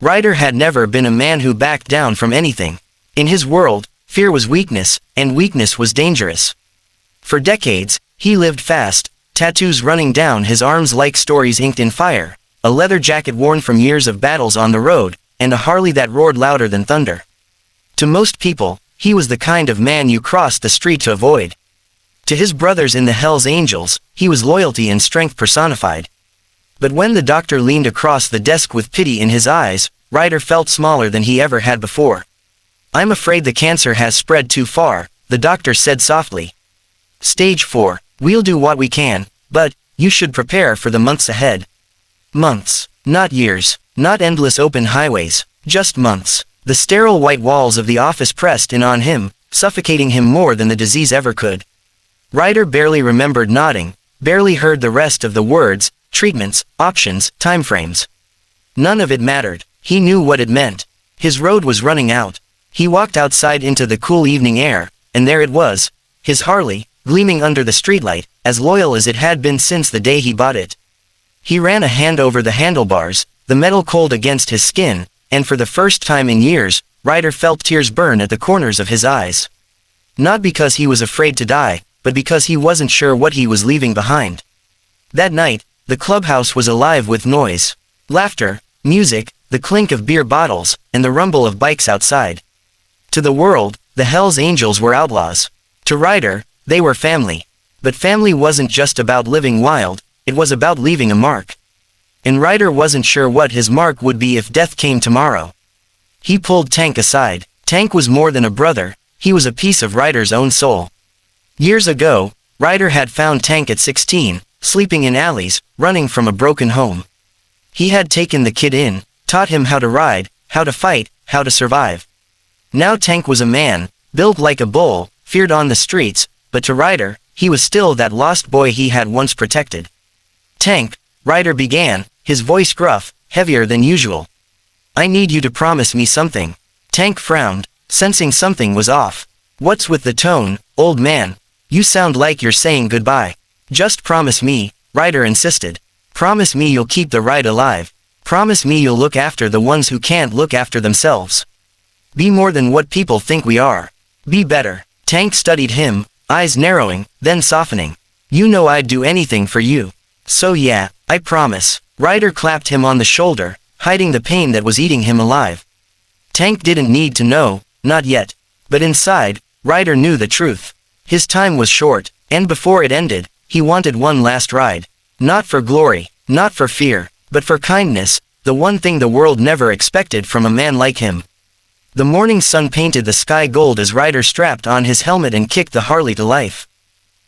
Ryder had never been a man who backed down from anything. In his world, fear was weakness, and weakness was dangerous. For decades, he lived fast, tattoos running down his arms like stories inked in fire, a leather jacket worn from years of battles on the road, and a Harley that roared louder than thunder. To most people, he was the kind of man you crossed the street to avoid. To his brothers in the Hells Angels, he was loyalty and strength personified. But when the doctor leaned across the desk with pity in his eyes, Ryder felt smaller than he ever had before. "I'm afraid the cancer has spread too far," the doctor said softly. "Stage 4, we'll do what we can, but you should prepare for the months ahead." Months, not years, not endless open highways, just months. The sterile white walls of the office pressed in on him, suffocating him more than the disease ever could. Ryder barely remembered nodding, barely heard the rest of the words, treatments, options, timeframes. None of it mattered. He knew what it meant. His road was running out. He walked outside into the cool evening air, and there it was, his Harley, gleaming under the streetlight, as loyal as it had been since the day he bought it. He ran a hand over the handlebars, the metal cold against his skin, and for the first time in years, Ryder felt tears burn at the corners of his eyes. Not because he was afraid to die, but because he wasn't sure what he was leaving behind. That night, the clubhouse was alive with noise. Laughter, music, the clink of beer bottles, and the rumble of bikes outside. To the world, the Hells Angels were outlaws. To Ryder, they were family. But family wasn't just about living wild, it was about leaving a mark. And Ryder wasn't sure what his mark would be if death came tomorrow. He pulled Tank aside. Tank was more than a brother, he was a piece of Ryder's own soul. Years ago, Ryder had found Tank at 16, sleeping in alleys, running from a broken home. He had taken the kid in, taught him how to ride, how to fight, how to survive. Now Tank was a man, built like a bull, feared on the streets, but to Ryder, he was still that lost boy he had once protected. "Tank," Ryder began, his voice gruff, heavier than usual. "I need you to promise me something." Tank frowned, sensing something was off. "What's with the tone, old man? You sound like you're saying goodbye." "Just promise me," Ryder insisted. "Promise me you'll keep the ride alive. Promise me you'll look after the ones who can't look after themselves. Be more than what people think we are. Be better." Tank studied him, eyes narrowing, then softening. "You know I'd do anything for you. So yeah, I promise." Ryder clapped him on the shoulder, hiding the pain that was eating him alive. Tank didn't need to know, not yet. But inside, Ryder knew the truth. His time was short, and before it ended, he wanted one last ride. Not for glory, not for fear, but for kindness, the one thing the world never expected from a man like him. The morning sun painted the sky gold as Ryder strapped on his helmet and kicked the Harley to life.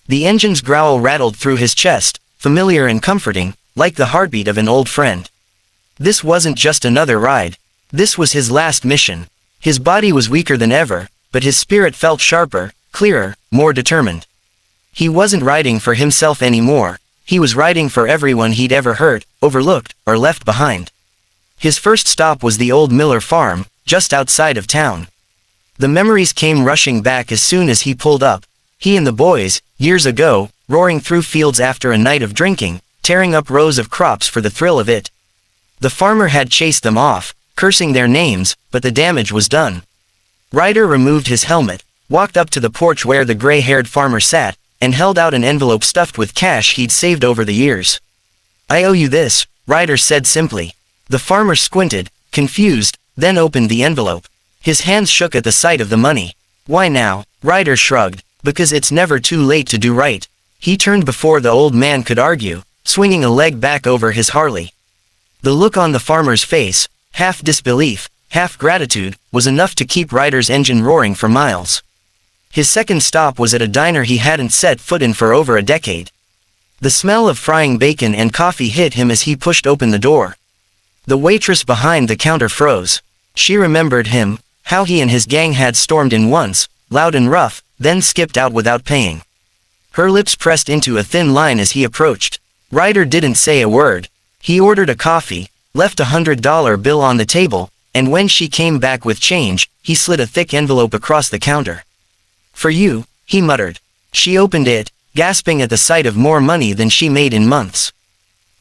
The engine's growl rattled through his chest, familiar and comforting, like the heartbeat of an old friend. This wasn't just another ride. This was his last mission. His body was weaker than ever, but his spirit felt sharper, clearer, more determined. He wasn't riding for himself anymore, he was riding for everyone he'd ever hurt, overlooked, or left behind. His first stop was the old Miller farm, just outside of town. The memories came rushing back as soon as he pulled up. He and the boys, years ago, roaring through fields after a night of drinking, tearing up rows of crops for the thrill of it. The farmer had chased them off, cursing their names, but the damage was done. Ryder removed his helmet, walked up to the porch where the gray-haired farmer sat, and held out an envelope stuffed with cash he'd saved over the years. "I owe you this," Ryder said simply. The farmer squinted, confused, then opened the envelope. His hands shook at the sight of the money. "Why now?" Ryder shrugged. "Because it's never too late to do right." He turned before the old man could argue, swinging a leg back over his Harley. The look on the farmer's face, half disbelief, half gratitude, was enough to keep Ryder's engine roaring for miles. His second stop was at a diner he hadn't set foot in for over a decade. The smell of frying bacon and coffee hit him as he pushed open the door. The waitress behind the counter froze. She remembered him, how he and his gang had stormed in once, loud and rough, then skipped out without paying. Her lips pressed into a thin line as he approached. Ryder didn't say a word. He ordered a coffee, left a $100 bill on the table, and when she came back with change, he slid a thick envelope across the counter. "For you," he muttered. She opened it, gasping at the sight of more money than she made in months.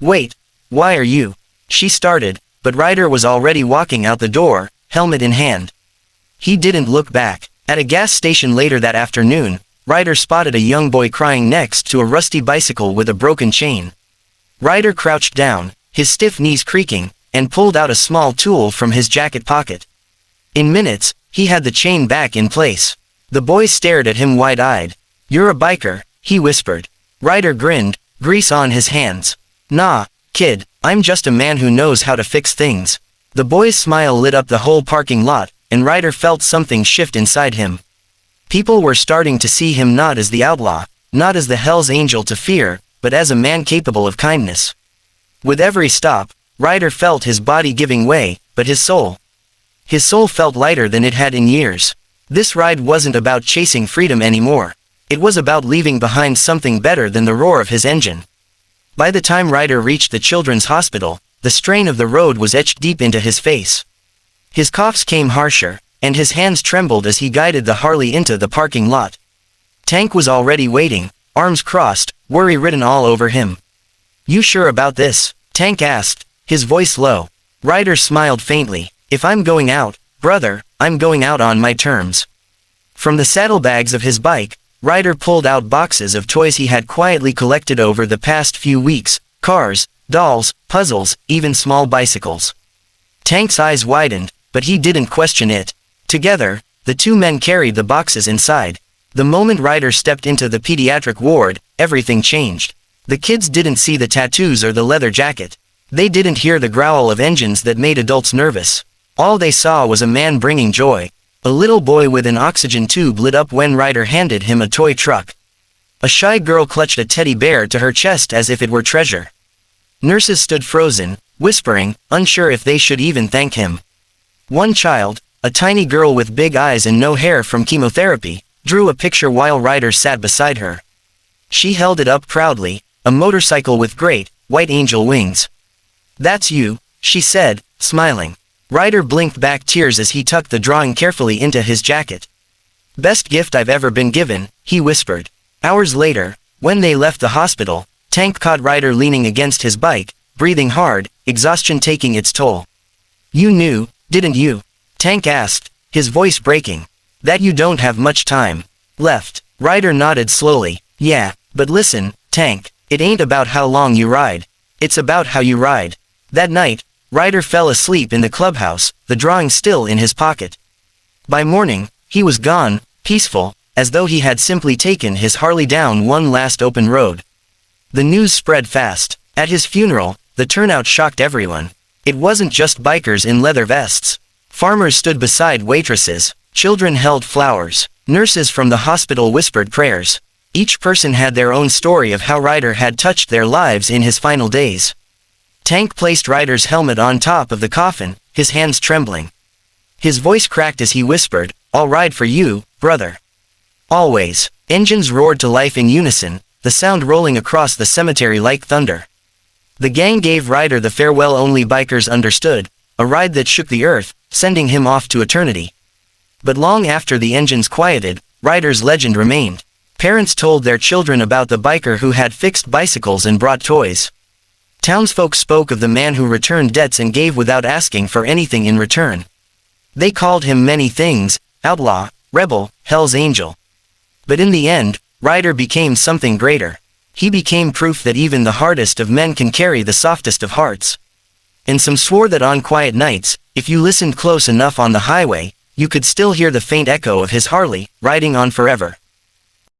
"Wait, why are you?" She started, but Ryder was already walking out the door, helmet in hand. He didn't look back. At a gas station later that afternoon, Ryder spotted a young boy crying next to a rusty bicycle with a broken chain. Ryder crouched down, his stiff knees creaking, and pulled out a small tool from his jacket pocket. In minutes, he had the chain back in place. The boy stared at him wide-eyed. "You're a biker," he whispered. Ryder grinned, grease on his hands. "Nah, kid, I'm just a man who knows how to fix things." The boy's smile lit up the whole parking lot, and Ryder felt something shift inside him. People were starting to see him not as the outlaw, not as the Hell's Angel to fear, but as a man capable of kindness. With every stop, Ryder felt his body giving way, but his soul felt lighter than it had in years. This ride wasn't about chasing freedom anymore. It was about leaving behind something better than the roar of his engine. By the time Ryder reached the children's hospital, the strain of the road was etched deep into his face. His coughs came harsher, and his hands trembled as he guided the Harley into the parking lot. Tank was already waiting, arms crossed, worry written all over him. "You sure about this?" Tank asked, his voice low. Ryder smiled faintly. "If I'm going out, brother, I'm going out on my terms." From the saddlebags of his bike, Ryder pulled out boxes of toys he had quietly collected over the past few weeks: cars, dolls, puzzles, even small bicycles. Tank's eyes widened, but he didn't question it. Together, the two men carried the boxes inside. The moment Ryder stepped into the pediatric ward, everything changed. The kids didn't see the tattoos or the leather jacket. They didn't hear the growl of engines that made adults nervous. All they saw was a man bringing joy. A little boy with an oxygen tube lit up when Ryder handed him a toy truck. A shy girl clutched a teddy bear to her chest as if it were treasure. Nurses stood frozen, whispering, unsure if they should even thank him. One child, a tiny girl with big eyes and no hair from chemotherapy, drew a picture while Ryder sat beside her. She held it up proudly, a motorcycle with great, white angel wings. "That's you," she said, smiling. Ryder blinked back tears as he tucked the drawing carefully into his jacket. "Best gift I've ever been given," he whispered. Hours later, when they left the hospital, Tank caught Ryder leaning against his bike, breathing hard, exhaustion taking its toll. "You knew, didn't you?" Tank asked, his voice breaking. "That you don't have much time left." Ryder nodded slowly. "Yeah, but listen, Tank, it ain't about how long you ride. It's about how you ride." That night, Ryder fell asleep in the clubhouse, the drawing still in his pocket. By morning, he was gone, peaceful, as though he had simply taken his Harley down one last open road. The news spread fast. At his funeral, the turnout shocked everyone. It wasn't just bikers in leather vests. Farmers stood beside waitresses, children held flowers, nurses from the hospital whispered prayers. Each person had their own story of how Ryder had touched their lives in his final days. Tank placed Ryder's helmet on top of the coffin, his hands trembling. His voice cracked as he whispered, "I'll ride for you, brother. Always." Engines roared to life in unison, the sound rolling across the cemetery like thunder. The gang gave Ryder the farewell only bikers understood, a ride that shook the earth, sending him off to eternity. But long after the engines quieted, Ryder's legend remained. Parents told their children about the biker who had fixed bicycles and brought toys. Townsfolk spoke of the man who returned debts and gave without asking for anything in return. They called him many things: outlaw, rebel, Hell's Angel. But in the end, Ryder became something greater. He became proof that even the hardest of men can carry the softest of hearts. And some swore that on quiet nights, if you listened close enough on the highway, you could still hear the faint echo of his Harley, riding on forever.